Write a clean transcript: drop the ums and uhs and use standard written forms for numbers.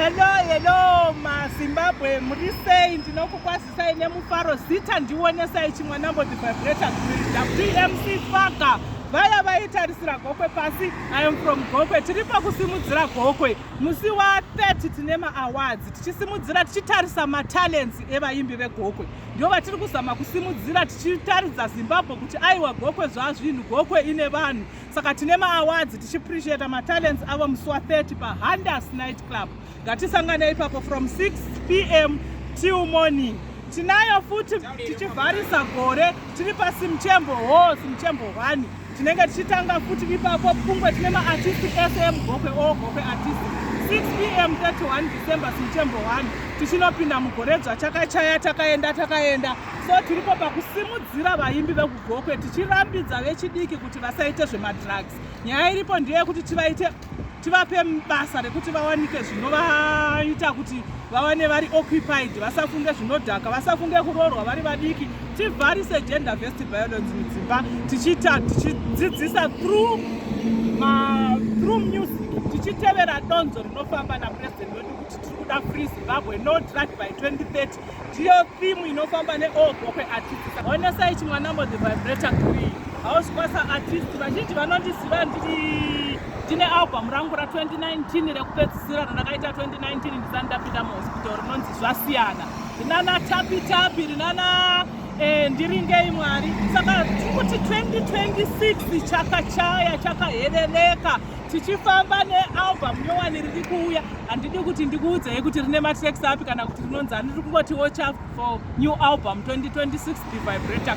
Hello maZimbabwe, muri sei? Ndinokukwazisai nemufaro. Zita ndionesai chimwe number the vibrator WMC Faka. Vaya vaitarisira Gokwe pasi. I am from Gokwe. Tiri pakusimudzira Gokwe. Musi wa 30 tine ma-awards. Tichisimudzira tichitarisa ma-talents evaimbi veGokwe. Ndio vatiri kuzama kusimudzira tichitaridza Zimbabwe kuti aiwa Gokwe zvazvinhu, Gokwe ine vanhu. Saka tine ma-awards tichiappreciate ma-talents avo musi wa 30 paHandas Night Club. Ngatisangane ipapo from 6 p.m. till morning. Tinayo futi tichivharisa gore tiri paSimchembo Hall, Simchembo 1. Tinenge tichitanga futi ipapo Pungwe tine ma-artist SM Gokwe Gokwe artist 6 p.m. 31 December Simchembo 1. Tichinopinda mugoredzwa chakachaya takaenda. So tiripo pakusimudzira vaimbi vekuGokwe tichirambidza vechidiki kuti vasaite zvemadrugs. Nyaya iripo ndiye kuti tivape basa rekuti vawanike zvinovaita kuti vawane vari occupied, vasafunge zvinodhaka, vasafunge kuroorwa vari vadiki. Tivharise gender based violence mudzimba tichidzidzisa through music, tichitevera donzo rinofamba napresident wedu kuti tiri kuda free Zimbabwe, no drug by 2030. Ndiyo theme inofamba neGokwe artists. Onesai chimwe number the vibrator 3 hausi kwasa artist vazhinji vanondiziva ndine album rangu ra2019 rekupedzisira randakaita 2019 ndisati ndapinda muhospital rinonzi Zvasiyana. Rinana Tapi rinana Ndiringei Mwari. Saka tikuti 2026 chakachaya chakaherereka tichifamba nealbum nyowani riri kuuya. Handidi kuti ndikuudzei kuti rine matracks api kana kuti rinonzi. Handiri kungoti watch out for new album 2026 The Vibrator.